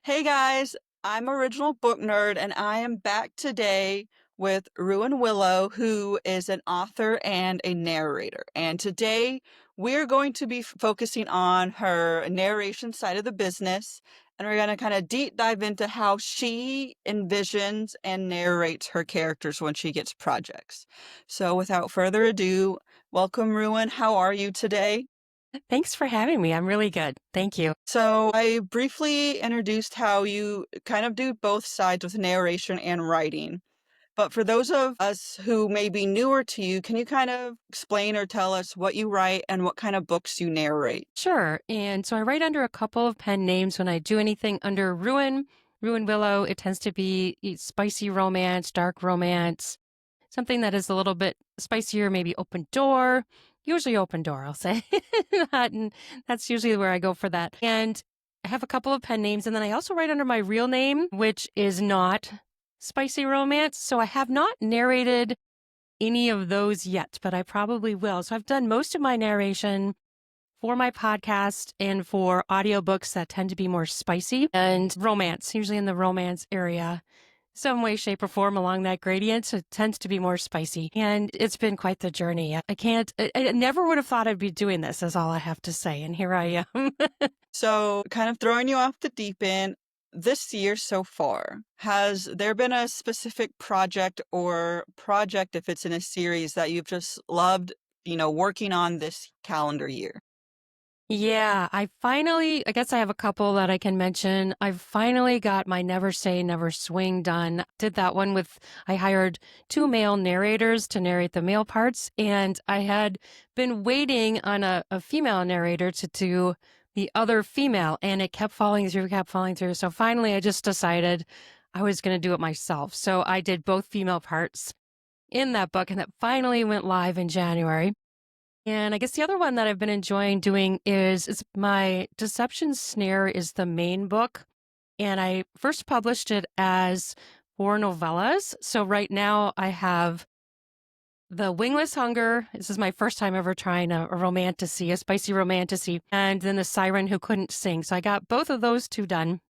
Hey guys, I'm Original Book Nerd, and I am back today with Ruan Willow, who is an author and a narrator. And today we're going to be focusing on her narration side of the business, and we're going to kind of deep dive into how she envisions and narrates her characters when she gets projects. So without further ado, welcome, Ruan. How are you today? Thanks for having me. I'm really good. Thank you. So I briefly introduced how you kind of do both sides with narration and writing. But for those of us who may be newer to you, can you kind of explain or tell us what you write and what kind of books you narrate? Sure. And so I write under a couple of pen names when I do anything under Ruan Willow. It tends to be spicy romance, dark romance, something that is a little bit spicier, maybe open door, usually open door, I'll say. And that's usually where I go for that. And I have a couple of pen names. And then I also write under my real name, which is not spicy romance. So I have not narrated any of those yet, but I probably will. So I've done most of my narration for my podcast and for audiobooks that tend to be more spicy and romance, usually in the romance area. Some way, shape, or form along that gradient. So it tends to be more spicy. And it's been quite the journey. I never would have thought I'd be doing this, is all I have to say. And here I am. So, kind of throwing you off the deep end, this year so far, has there been a specific project or project, if it's in a series, that you've just loved, working on this calendar year? Yeah, I guess I have a couple that I can mention. I finally got my Never Say, Never Swing done. Did that one I hired two male narrators to narrate the male parts, and I had been waiting on a female narrator to do the other female, and it kept falling through, kept falling through. So finally, I just decided I was going to do it myself. So I did both female parts in that book, and that finally went live in January. And I guess the other one that I've been enjoying doing is my Deception Snare is the main book. And I first published it as 4 novellas. So right now I have The Wingless Hunger. This is my first time ever trying a romantasy, a spicy romantasy. And then The Siren Who Couldn't Sing. So I got both of those two done.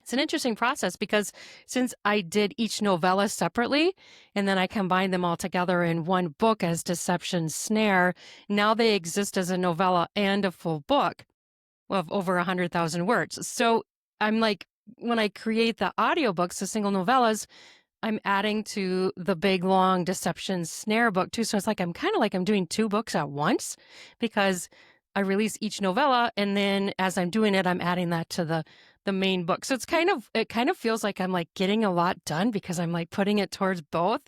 It's an interesting process because since I did each novella separately and then I combined them all together in one book as Deception Snare, now they exist as a novella and a full book of over 100,000 words. So I'm like, when I create the audiobooks, the single novellas, I'm adding to the big long Deception Snare book too. So it's like I'm kind of like I'm doing two books at once because I release each novella and then as I'm doing it, I'm adding that to the main book. So it kind of feels like I'm like getting a lot done because I'm like putting it towards both.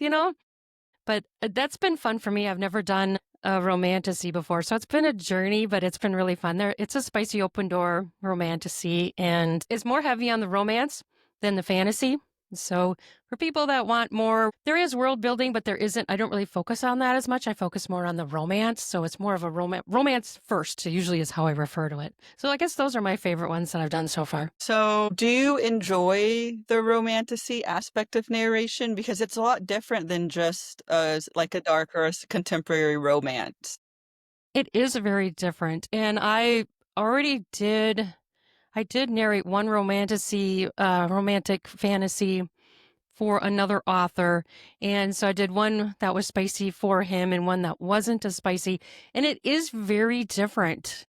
But that's been fun for me. I've never done a romantasy before. So it's been a journey, but it's been really fun. It's a spicy open door romantasy and it's more heavy on the romance than the fantasy. So for people that want more, there is world building, but I don't really focus on that as much. I focus more on the romance. So it's more of a romance first, usually is how I refer to it. So I guess those are my favorite ones that I've done so far. So, do you enjoy the romantasy aspect of narration? Because it's a lot different than just like a dark or contemporary romance. It is very different. And I did narrate one romantic fantasy for another author. And so I did one that was spicy for him and one that wasn't as spicy. And it is very different.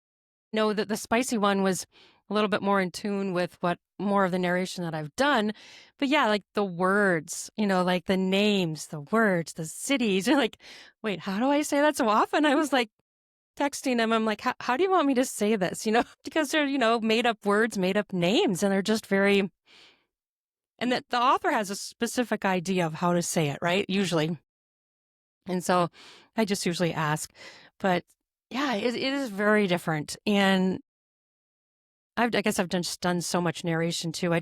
No, that the spicy one was a little bit more in tune with what more of the narration that I've done. But yeah, like the words, like the names, the words, the cities. You're like, wait, how do I say that? So often I was like, texting him. I'm like, how do you want me to say this? Because they're, made up words, made up names, and they're just and that the author has a specific idea of how to say it, right? Usually. And so I just usually ask. But yeah, it is very different. And I guess I've just done so much narration too. I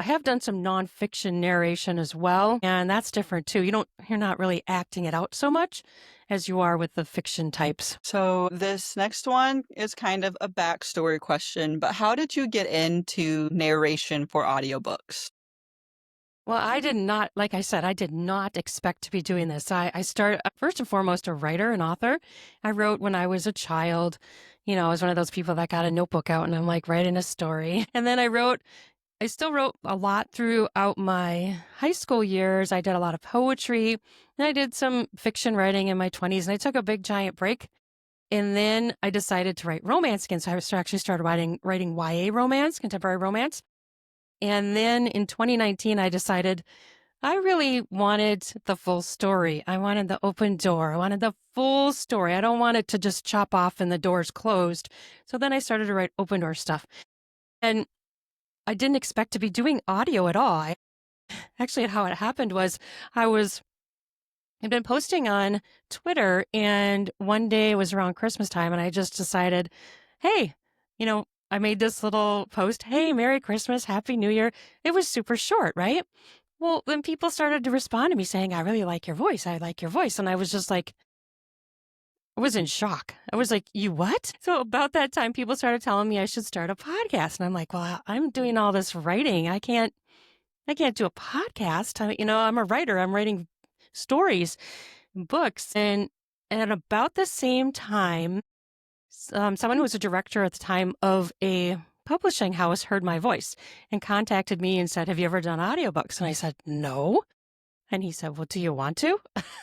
have done some nonfiction narration as well. And that's different too. You're not really acting it out so much as you are with the fiction types. So, this next one is kind of a backstory question, but how did you get into narration for audiobooks? Well, I did not, like I said, I did not expect to be doing this. I started, first and foremost, a writer and author. I wrote when I was a child. I was one of those people that got a notebook out and I'm like writing a story. And then I wrote I still wrote a lot throughout my high school years. I did a lot of poetry, and I did some fiction writing in my 20s, and I took a big giant break. And then I decided to write romance again. So actually started writing YA romance, contemporary romance. And then in 2019, I decided I really wanted the full story. I wanted the open door. I wanted the full story. I don't want it to just chop off and the doors closed. So then I started to write open door stuff. And I didn't expect to be doing audio at all. Actually, how it happened was I'd been posting on Twitter, and one day it was around Christmas time, and I just decided, hey, I made this little post, hey, Merry Christmas, Happy New Year. It was super short, right? Well, then people started to respond to me saying, I really like your voice. I like your voice. And I was just like, I was in shock. I was like, you what? So about that time, people started telling me I should start a podcast. And I'm like, well, I'm doing all this writing. I can't do a podcast. I'm a writer. I'm writing stories, books. And at about the same time, someone who was a director at the time of a publishing house heard my voice and contacted me and said, have you ever done audiobooks? And I said, no. And he said, well, do you want to?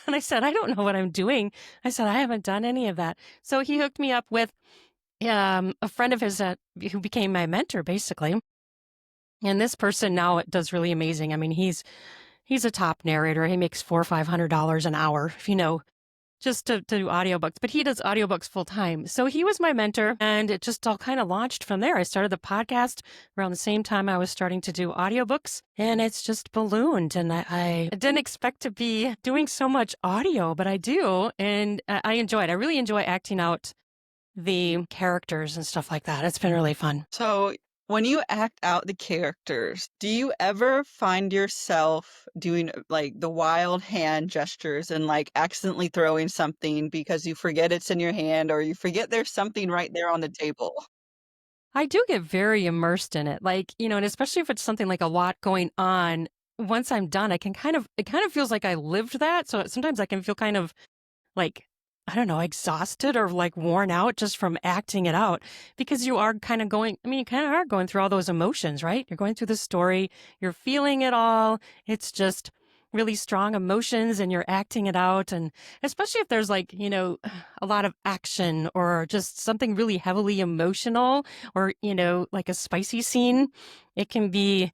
And I said, I don't know what I'm doing. I said, I haven't done any of that. So he hooked me up with a friend of his who became my mentor, basically. And this person now does really amazing. I mean, he's a top narrator. He makes $400 or $500 an hour, just to do audiobooks, but he does audiobooks full time. So he was my mentor, and it just all kind of launched from there. I started the podcast around the same time I was starting to do audiobooks, and it's just ballooned. And I didn't expect to be doing so much audio, but I do. And I enjoy it. I really enjoy acting out the characters and stuff like that. It's been really fun. So, when you act out the characters, do you ever find yourself doing like the wild hand gestures and like accidentally throwing something because you forget it's in your hand or you forget there's something right there on the table? I do get very immersed in it. And especially if it's something like a lot going on, once I'm done, it kind of feels like I lived that. So sometimes I can feel kind of like, I don't know, exhausted or like worn out just from acting it out because you are kind of you kind of are going through all those emotions, right? You're going through the story, you're feeling it all. It's just really strong emotions and you're acting it out. And especially if there's a lot of action or just something really heavily emotional or, like a spicy scene, it can be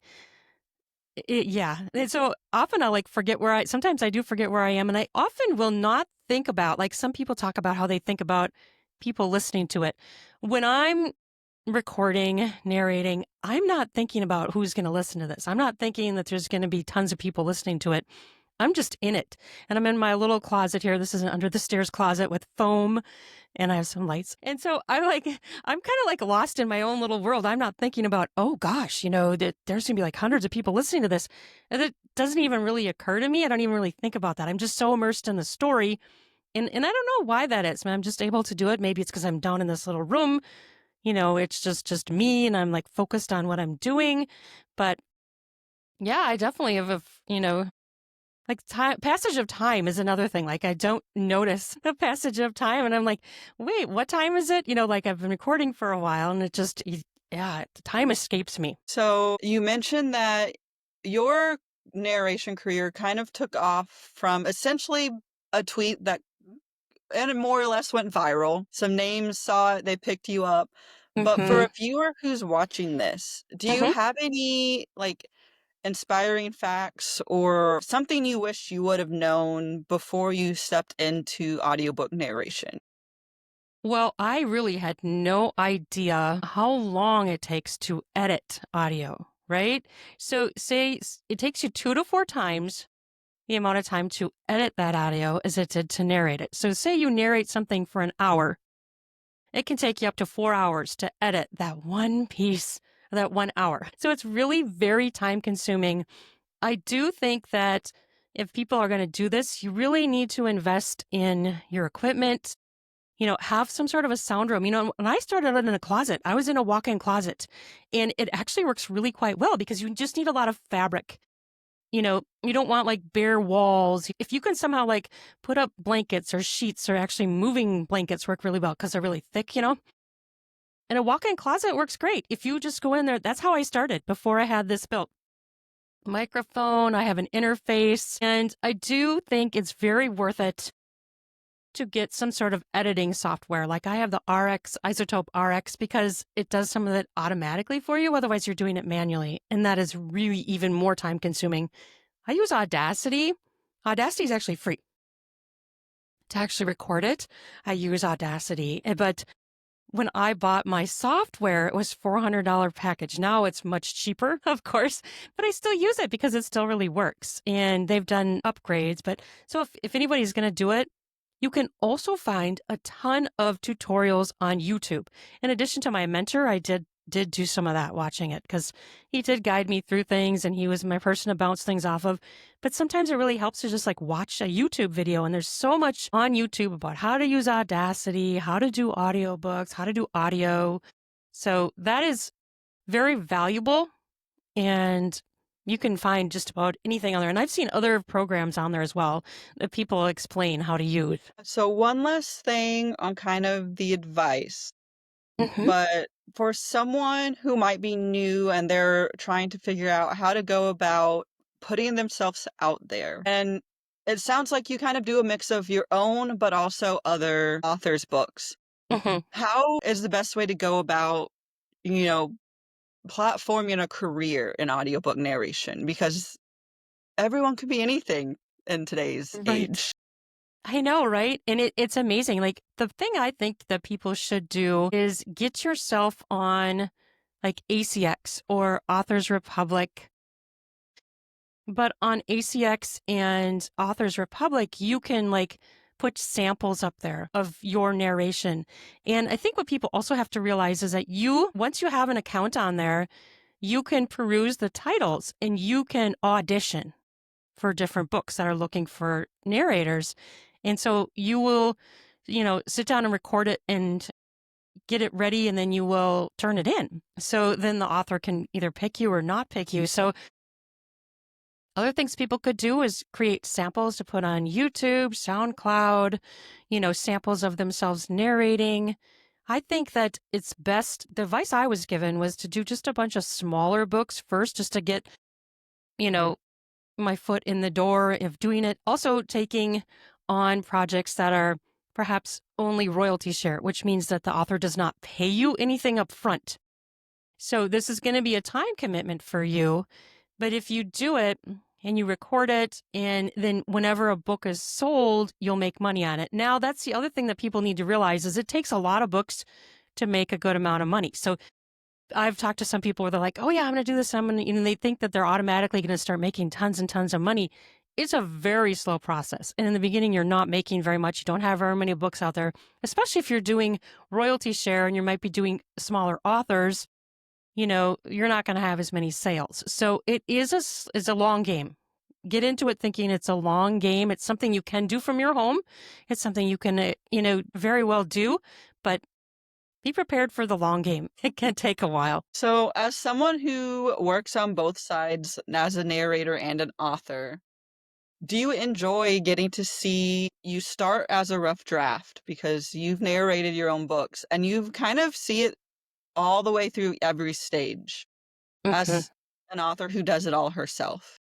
yeah. And so often I'll forget sometimes I do forget where I am. And I often will not think about, some people talk about how they think about people listening to it. When I'm recording, narrating, I'm not thinking about who's going to listen to this. I'm not thinking that there's going to be tons of people listening to it. I'm just in it. And I'm in my little closet here. This is an under the stairs closet with foam and I have some lights. And so I'm kind of lost in my own little world. I'm not thinking about, oh gosh, that there's going to be hundreds of people listening to this. And it doesn't even really occur to me. I don't even really think about that. I'm just so immersed in the story. And I don't know why that is. I'm just able to do it. Maybe it's because I'm down in this little room. It's just me and I'm focused on what I'm doing. But yeah, I definitely have, passage of time is another thing. I don't notice the passage of time and I'm like, wait, what time is it? I've been recording for a while and the time escapes me. So, you mentioned that your narration career kind of took off from essentially a tweet that and it more or less went viral. Some names saw it, they picked you up. But for Mm-hmm. a viewer who's watching this, do you Mm-hmm. have any inspiring facts or something you wish you would have known before you stepped into audiobook narration? Well, I really had no idea how long it takes to edit audio, right? So say it takes you 2 to 4 times the amount of time to edit that audio as it did to narrate it. So say you narrate something for an hour, it can take you up to 4 hours to edit that one piece, that 1 hour. So it's really very time consuming. I do think that if people are going to do this, you really need to invest in your equipment, have some sort of a sound room. When I started in a closet, I was in a walk-in closet and it actually works really quite well because you just need a lot of fabric. You don't want bare walls. If you can somehow put up blankets or sheets or actually moving blankets work really well because they're really thick. And a walk-in closet works great. If you just go in there, that's how I started before I had this built. Microphone, I have an interface, and I do think it's very worth it to get some sort of editing software. Like I have the RX, Isotope RX, because it does some of it automatically for you. Otherwise, you're doing it manually. And that is really even more time consuming. I use Audacity. Audacity is actually free. To actually record it, I use Audacity. But when I bought my software, it was $400 package. Now it's much cheaper, of course, but I still use it because it still really works. And they've done upgrades. But so if anybody's going to do it, you can also find a ton of tutorials on YouTube. In addition to my mentor, I did do some of that watching it because he did guide me through things and he was my person to bounce things off of. But sometimes it really helps to just like watch a YouTube video. And there's so much on YouTube about how to use Audacity, how to do audiobooks, how to do audio. So that is very valuable. And you can find just about anything on there. And I've seen other programs on there as well that people explain how to use. So one last thing on kind of the advice, Hmm. but for someone who might be new and they're trying to figure out how to go about putting themselves out there, and it sounds like you kind of do a mix of your own, but also other authors' books. Hmm. How is the best way to go about, you know, platforming a career in audiobook narration? Because everyone could be anything in today's Right. age. I know, right? And it's amazing. Like the thing I think that people should do is get yourself on like ACX or Authors Republic. But on ACX and Authors Republic, you can like put samples up there of your narration. And I think what people also have to realize is that once you have an account on there, you can peruse the titles and you can audition for different books that are looking for narrators. And so you will, sit down and record it and get it ready, and then you will turn it in. So then the author can either pick you or not pick you. So other things people could do is create samples to put on YouTube, SoundCloud, samples of themselves narrating. I think that it's best. The advice I was given was to do just a bunch of smaller books first, just to get, you know, my foot in the door of doing it. Also taking on projects that are perhaps only royalty share, which means that the author does not pay you anything up front. So this is going to be a time commitment for you. But if you do it and you record it, and then whenever a book is sold, you'll make money on it. Now, that's the other thing that people need to realize is it takes a lot of books to make a good amount of money. So I've talked to some people where they're like, oh yeah, I'm going to do this. And they think that they're automatically going to start making tons and tons of money. It's a very slow process. And in the beginning, you're not making very much. You don't have very many books out there, especially if you're doing royalty share and you might be doing smaller authors. You're not going to have as many sales. So it is a long game. Get into it thinking it's a long game. It's something you can do from your home. It's something you can, very well do, but be prepared for the long game. It can take a while. So, as someone who works on both sides as a narrator and an author, do you enjoy getting to see you start as a rough draft because you've narrated your own books and you kind of see it all the way through every stage Hmm. as an author who does it all herself?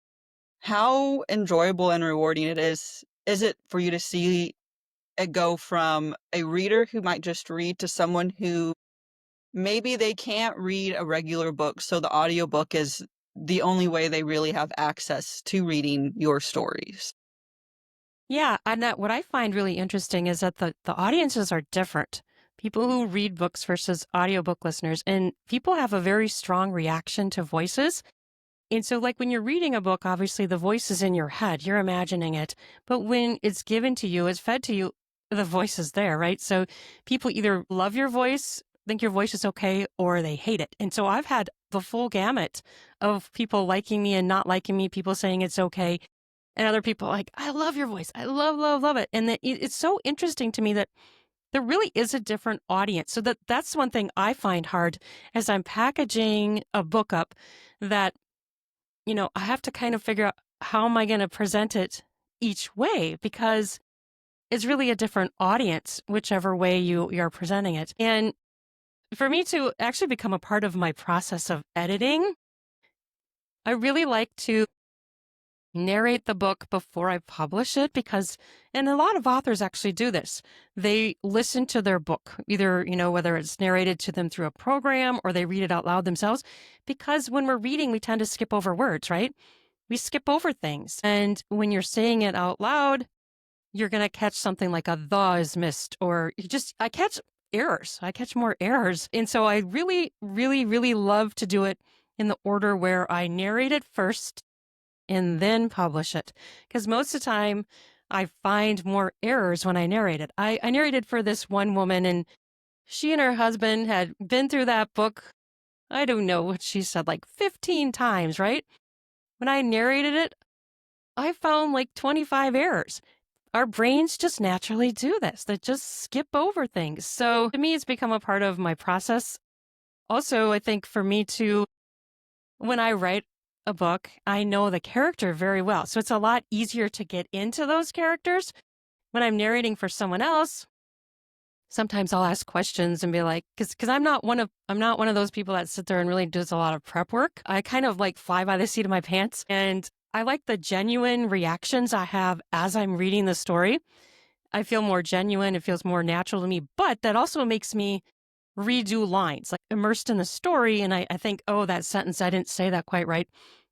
How enjoyable and rewarding is it for you to see it go from a reader who might just read to someone who maybe they can't read a regular book, so the audiobook is the only way they really have access to reading your stories? Yeah, and that what I find really interesting is that the audiences are different. People who read books versus audiobook listeners, and people have a very strong reaction to voices. And so, like when you're reading a book, obviously the voice is in your head, you're imagining it. But when it's given to you, it's fed to you, the voice is there, right? So people either love your voice, think your voice is okay, or they hate it. And so I've had the full gamut of people liking me and not liking me, people saying it's okay, and other people like, I love your voice. I love, love, love it. And that it's so interesting to me that there really is a different audience. So that's one thing I find hard as I'm packaging a book up, that I have to kind of figure out how am I going to present it each way, because it's really a different audience, which whichever way you're presenting it. And for me to actually become a part of my process of editing, I really like to narrate the book before I publish it because, and a lot of authors actually do this. They listen to their book, either, whether it's narrated to them through a program or they read it out loud themselves. Because when we're reading, we tend to skip over words, right? We skip over things. And when you're saying it out loud, you're going to catch something like a the is missed, or I catch errors. I catch more errors. And so I really, really, really love to do it in the order where I narrate it first and then publish it. Because most of the time, I find more errors when I narrate it. I narrated for this one woman, and she and her husband had been through that book. I don't know what she said, like 15 times, right? When I narrated it, I found like 25 errors. Our brains just naturally do this. They just skip over things. So to me, it's become a part of my process. Also, I think for me too, when I write a book, I know the character very well. So it's a lot easier to get into those characters. When I'm narrating for someone else, sometimes I'll ask questions and be like, because I'm not one of those people that sit there and really does a lot of prep work. I kind of like fly by the seat of my pants, and I like the genuine reactions I have as I'm reading the story. I feel more genuine. It feels more natural to me, but that also makes me redo lines, like immersed in the story. And I think, oh, that sentence, I didn't say that quite right.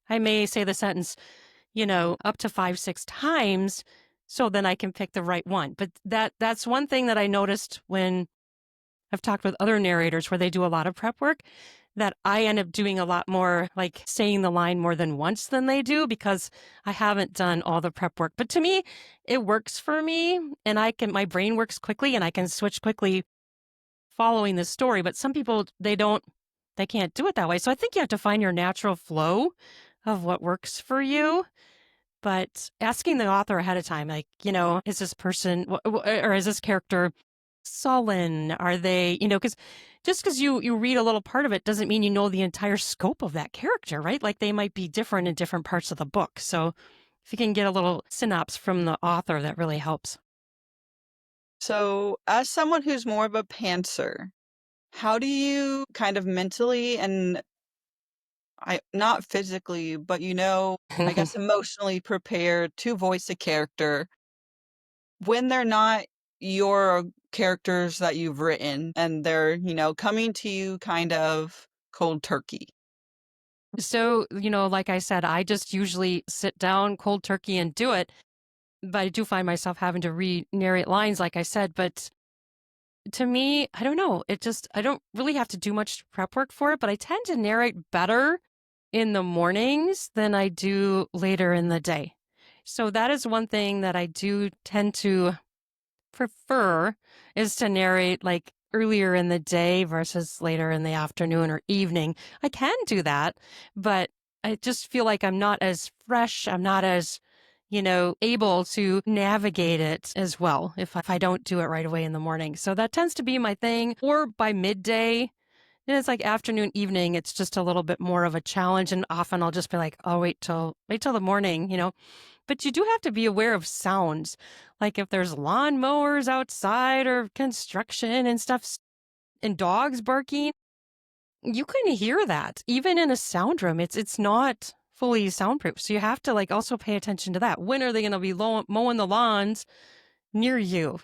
I may say the sentence, up to 5, 6 times. So then I can pick the right one. But that's one thing that I noticed when I've talked with other narrators where they do a lot of prep work, that I end up doing a lot more, like saying the line more than once than they do because I haven't done all the prep work. But to me, it works for me, and my brain works quickly and I can switch quickly following the story. But some people, they can't do it that way. So I think you have to find your natural flow of what works for you. But asking the author ahead of time, like, is this person or is this character sullen? Are they, because just because you read a little part of it doesn't mean you know the entire scope of that character, right? Like they might be different in different parts of the book. So if you can get a little synopsis from the author, that really helps. So, as someone who's more of a pantser, how do you kind of mentally and not physically, but I guess emotionally prepare to voice a character when they're not your characters that you've written and they're, coming to you kind of cold turkey? So, like I said, I just usually sit down cold turkey and do it. But I do find myself having to re-narrate lines, like I said. But to me, I don't know. I don't really have to do much prep work for it, but I tend to narrate better in the mornings than I do later in the day. So that is one thing that I do tend to prefer, is to narrate like earlier in the day versus later in the afternoon or evening. I can do that, but I just feel like I'm not as fresh. I'm not as, able to navigate it as well if I don't do it right away in the morning. So that tends to be my thing. Or by midday, and it's like afternoon, evening, it's just a little bit more of a challenge. And often I'll just be like, oh, wait till the morning, But you do have to be aware of sounds. Like if there's lawnmowers outside or construction and stuff and dogs barking, you can hear that even in a sound room. It's not fully soundproof. So you have to like also pay attention to that. When are they going to be mowing the lawns near you?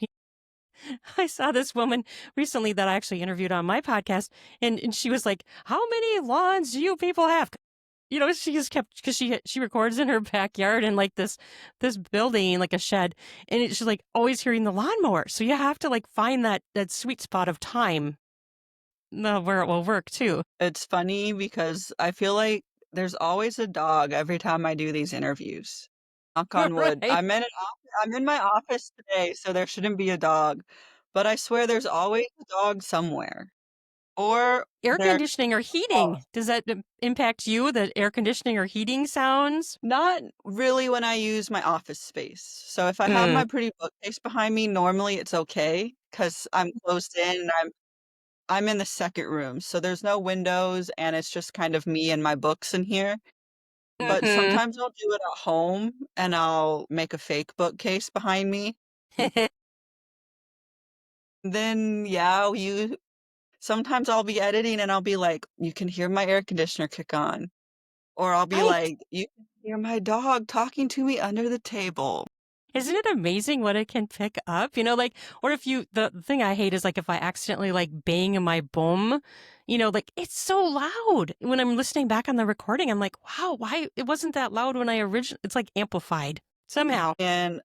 I saw this woman recently that I actually interviewed on my podcast, and she was like, "How many lawns do you people have?" She just kept, because she records in her backyard in like this building, like a shed, and she's like always hearing the lawnmower. So you have to like find that sweet spot of time where it will work too. It's funny because I feel like there's always a dog every time I do these interviews. Knock on wood. Right? I'm in my office today, so there shouldn't be a dog, but I swear there's always a dog somewhere. Or Air they're conditioning or oh, heating? Does that impact you? The air conditioning or heating sounds? not really when I use my office space. So if I have Mm. my pretty bookcase behind me, normally it's okay because 'cause I'm closed in and I'm in the second room, so there's no windows, and it's just kind of me and my books in here. But Hmm. sometimes I'll do it at home, and I'll make a fake bookcase behind me. Then, yeah, you sometimes I'll be editing and I'll be like, "You can hear my air conditioner kick on," or I'll be Right. like, "You can hear my dog talking to me under the table." Isn't it amazing what it can pick up? Like, or if you, the thing I hate is like if I accidentally like bang my boom, like it's so loud. When I'm listening back on the recording, I'm like, wow, why it wasn't that loud when I originally, it's like amplified somehow. And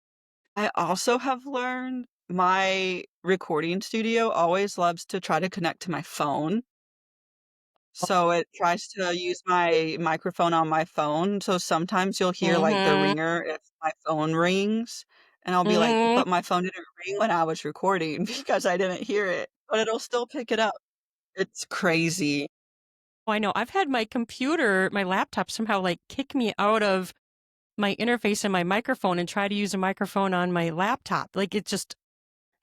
I also have learned my recording studio always loves to try to connect to my phone. So it tries to use my microphone on my phone, so sometimes you'll hear, like, the Mm-hmm. ringer if my phone rings, and I'll be like, Mm-hmm. "But my phone didn't ring when I was recording because I didn't hear it," but it'll still pick it up. It's crazy. I know. I've had my computer, my laptop somehow like kick me out of my interface and my microphone and try to use a microphone on my laptop. Like it just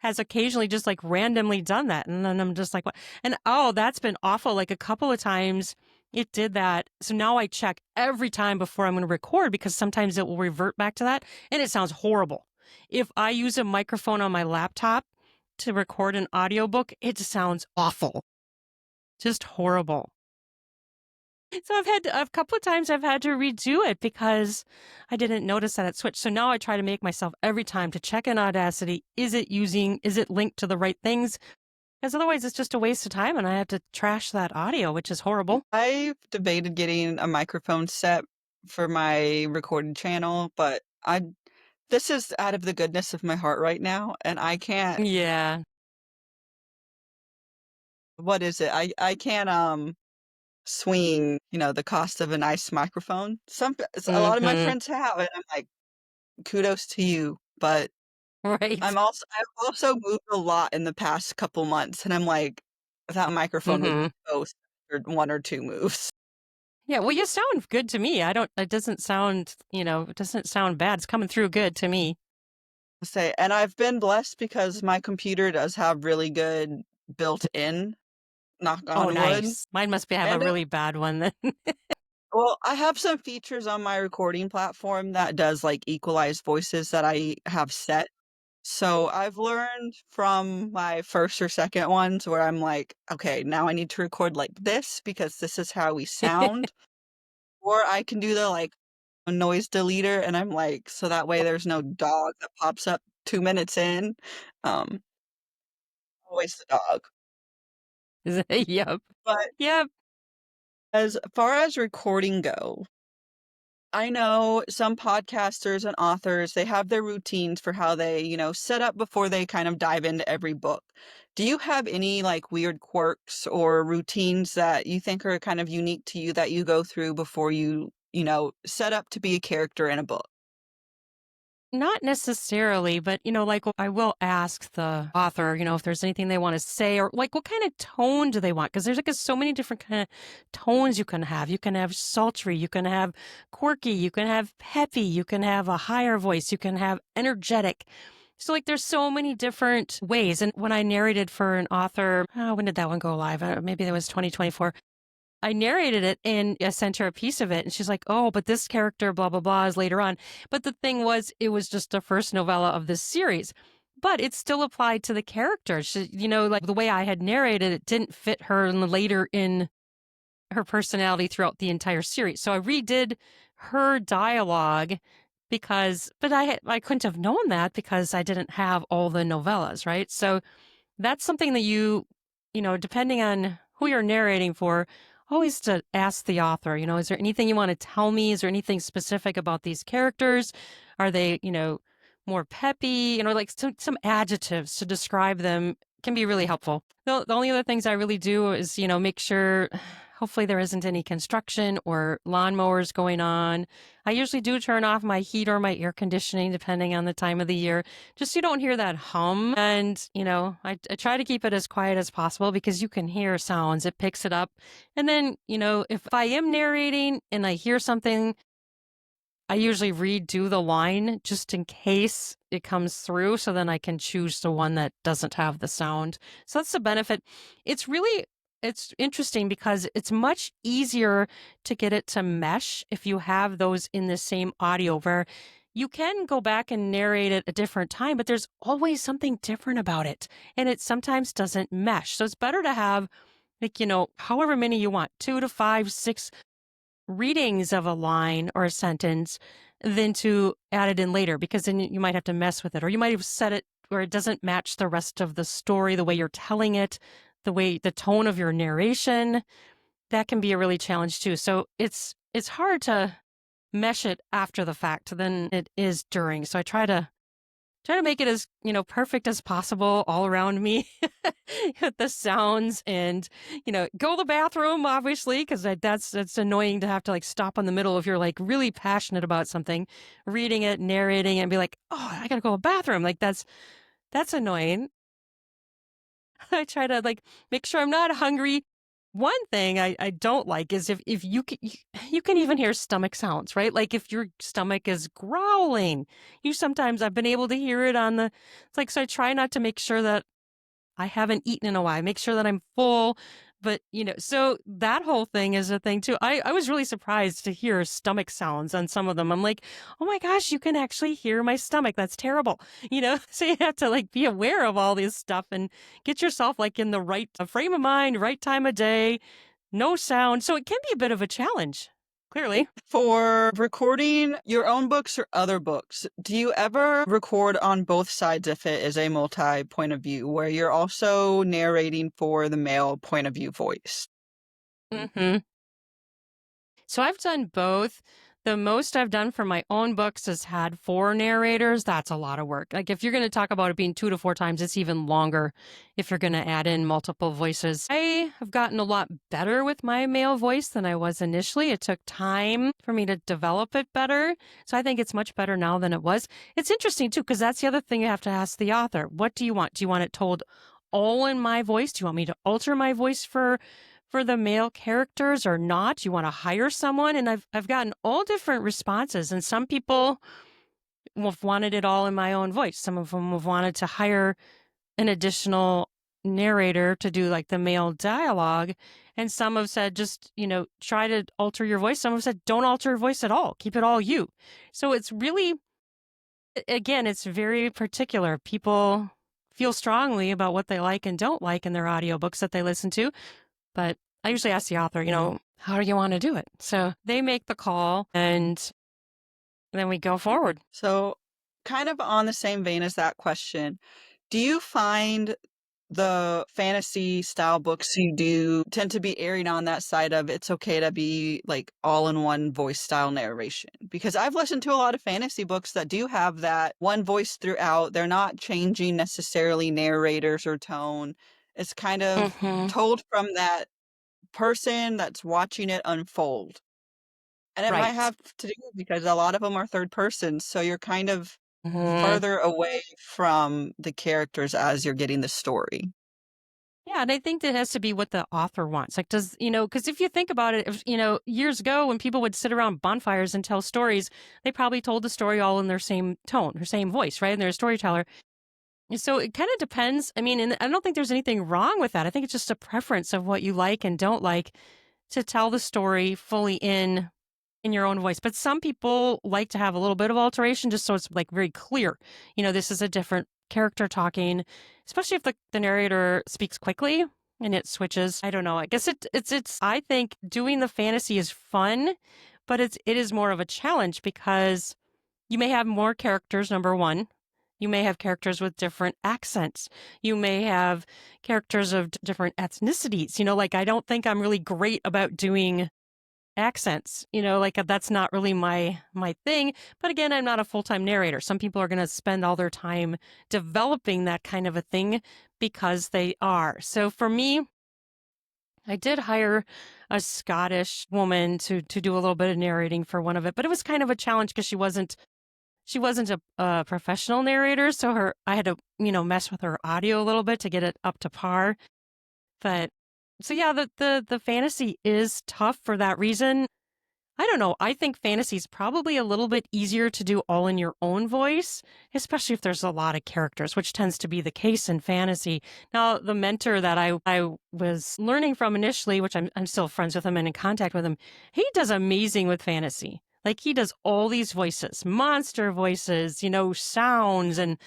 has occasionally just like randomly done that. And then I'm just like, what? And oh, that's been awful. Like a couple of times it did that. So now I check every time before I'm going to record because sometimes it will revert back to that and it sounds horrible. If I use a microphone on my laptop to record an audiobook, it just sounds awful. Just horrible. So I've had a couple of times I've had to redo it because I didn't notice that it switched. So now I try to make myself every time to check in Audacity. Is it linked to the right things? Because otherwise it's just a waste of time and I have to trash that audio, which is horrible. I've debated getting a microphone set for my recorded channel, but I this is out of the goodness of my heart right now, and I can't Yeah. what is it? I can't, swing, the cost of a nice microphone. A lot of my Mm-hmm. friends have, and I'm like, "Kudos to you," but Right. I've also moved a lot in the past couple months, and I'm like, that microphone would Mm-hmm. toast after 1 or 2 moves. Yeah. Well, you sound good to me. It doesn't sound, it doesn't sound bad. It's coming through good to me. Say and I've been blessed because my computer does have really good built-in, knock Oh, on wood, nice. Mine must have a and really bad one then. well, I have some features on my recording platform that does, like, equalize voices that I have set. So I've learned from my first or second ones where I'm like, "Okay, now I need to record like this because this is how we sound." Or I can do the, like, noise deleter, and I'm like, so that way there's no dog that pops up 2 minutes in. Um, always the dog. Yep. But Yep. as far as recording go, I know some podcasters and authors, they have their routines for how they, set up before they kind of dive into every book. Do you have any like weird quirks or routines that you think are kind of unique to you that you go through before you set up to be a character in a book? Not necessarily, but like I will ask the author, if there's anything they want to say or like what kind of tone do they want? Because there's like so many different kind of tones you can have. You can have sultry, you can have quirky, you can have peppy, you can have a higher voice, you can have energetic. So like there's so many different ways. And when I narrated for an author, when did that one go live? Maybe that was 2024. I narrated it and I sent her a piece of it and she's like, oh, but this character, blah, blah, blah, is later on. But the thing was, it was just the first novella of this series, but it still applied to the character. She, like the way I had narrated it didn't fit her later in her personality throughout the entire series. So I redid her dialogue but I couldn't have known that because I didn't have all the novellas, right? So that's something that depending on who you're narrating for, always to ask the author, is there anything you want to tell me? Is there anything specific about these characters? Are they, more peppy? Like some adjectives to describe them can be really helpful. The only other things I really do is, make sure hopefully there isn't any construction or lawnmowers going on. I usually do turn off my heat or my air conditioning depending on the time of the year, just so you don't hear that hum. And, I try to keep it as quiet as possible because you can hear sounds, it picks it up. And then, if I am narrating and I hear something, I usually redo the line just in case it comes through. So then I can choose the one that doesn't have the sound. So that's the benefit. It's interesting because it's much easier to get it to mesh if you have those in the same audio where you can go back and narrate it a different time, but there's always something different about it. And it sometimes doesn't mesh. So it's better to have, like, however many you want, 2 to 5, 6 readings of a line or a sentence than to add it in later, because then you might have to mess with it, or you might have set it where it doesn't match the rest of the story, the way you're telling it, the tone of your narration. That can be a really challenge too. So it's hard to mesh it after the fact than it is during. So I try to make it as, perfect as possible all around me with the sounds and, go to the bathroom, obviously, because that's annoying to have to like stop in the middle if you're like really passionate about something, reading it, narrating it, and be like, oh, I gotta go to the bathroom. Like that's annoying. I try to like make sure I'm not hungry. One thing I don't like is if you can even hear stomach sounds, right? Like if your stomach is growling, I've been able to hear it it's like, so I try not to make sure that I haven't eaten in a while. Make sure that I'm full. But, so that whole thing is a thing too. I was really surprised to hear stomach sounds on some of them. I'm like, oh my gosh, you can actually hear my stomach. That's terrible. So you have to like be aware of all this stuff and get yourself like in the right frame of mind, right time of day, no sound. So it can be a bit of a challenge, clearly. For recording your own books or other books, do you ever record on both sides if it is a multi point of view where you're also narrating for the male point of view voice? Hmm. So I've done both. The most I've done for my own books has had 4 narrators. That's a lot of work. Like if you're going to talk about it being 2 to 4 times, it's even longer if you're going to add in multiple voices. I have gotten a lot better with my male voice than I was initially. It took time for me to develop it better. So I think it's much better now than it was. It's interesting too, because that's the other thing you have to ask the author. What do you want? Do you want it told all in my voice? Do you want me to alter my voice for the male characters or not? You want to hire someone? And I've gotten all different responses. And some people have wanted it all in my own voice. Some of them have wanted to hire an additional narrator to do like the male dialogue. And some have said, just, try to alter your voice. Some have said, don't alter your voice at all. Keep it all you. So it's really, again, it's very particular. People feel strongly about what they like and don't like in their audiobooks that they listen to. But I usually ask the author, how do you want to do it? So they make the call and then we go forward. So, kind of on the same vein as that question, do you find the fantasy style books you do tend to be erring on that side of it's okay to be like all in one voice style narration? Because I've listened to a lot of fantasy books that do have that one voice throughout. They're not changing necessarily narrators or tone. It's kind of Hmm. told from that person that's watching it unfold. And it might Right. have to do because a lot of them are third person, so you're kind of Hmm. further away from the characters as you're getting the story. Yeah. And I think that has to be what the author wants. Like, because if you think about it, if, years ago when people would sit around bonfires and tell stories, they probably told the story all in their same tone, their same voice, right? And they're a storyteller. So it kind of depends. I mean, and I don't think there's anything wrong with that. I think it's just a preference of what you like and don't like to tell the story fully in your own voice. But some people like to have a little bit of alteration just so it's like very clear. This is a different character talking, especially if the narrator speaks quickly and it switches. I don't know. I guess it's I think doing the fantasy is fun, but it is more of a challenge because you may have more characters, number one. You may have characters with different accents. You may have characters of different ethnicities. Like I don't think I'm really great about doing accents, like that's not really my thing. But again, I'm not a full-time narrator. Some people are going to spend all their time developing that kind of a thing because they are. So for me, I did hire a Scottish woman to do a little bit of narrating for one of it, but it was kind of a challenge because she wasn't a professional narrator, so I had to mess with her audio a little bit to get it up to par. But so yeah, the fantasy is tough for that reason. I don't know. I think fantasy is probably a little bit easier to do all in your own voice, especially if there's a lot of characters, which tends to be the case in fantasy. Now, the mentor that I was learning from initially, which I'm still friends with him and in contact with him, he does amazing with fantasy. Like he does all these voices, monster voices, sounds, and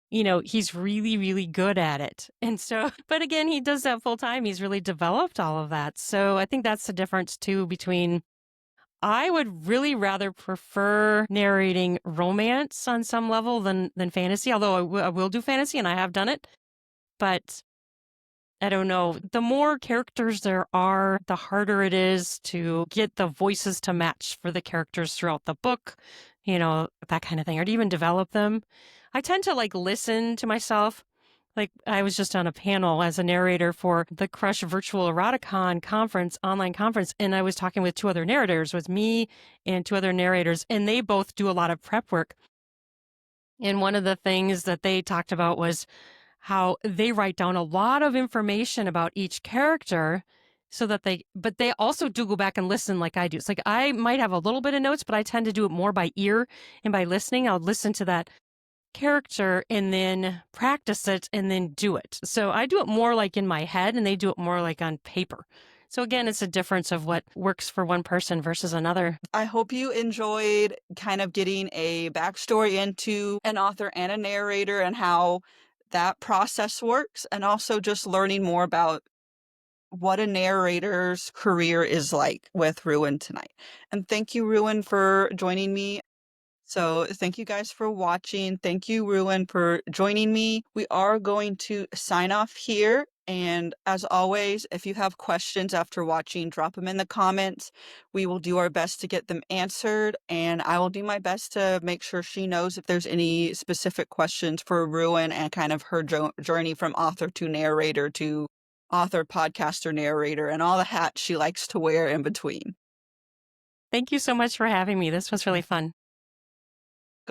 he's really, really good at it. And so, but again, he does that full time. He's really developed all of that. So I think that's the difference too between I would really rather prefer narrating romance on some level than fantasy, although I will do fantasy and I have done it. But I don't know. The more characters there are, the harder it is to get the voices to match for the characters throughout the book, that kind of thing, or to even develop them. I tend to listen to myself. Like I was just on a panel as a narrator for the Crush Virtual Eroticon conference, online conference, and I was talking with two other narrators, with me and two other narrators, and they both do a lot of prep work. And one of the things that they talked about was how they write down a lot of information about each character so that but they also do go back and listen like I do. It's like I might have a little bit of notes, but I tend to do it more by ear and by listening. I'll listen to that character and then practice it and then do it. So I do it more like in my head and they do it more like on paper. So again, it's a difference of what works for one person versus another. I hope you enjoyed kind of getting a backstory into an author and a narrator and how that process works, and also just learning more about what a narrator's career is like with Ruan tonight. And thank you, Ruan, for joining me. So thank you guys for watching. Thank you, Ruan, for joining me. We are going to sign off here. And as always, if you have questions after watching, drop them in the comments. We will do our best to get them answered. And I will do my best to make sure she knows if there's any specific questions for Ruan and kind of her journey from author to narrator to author, podcaster, narrator, and all the hats she likes to wear in between. Thank you so much for having me. This was really fun.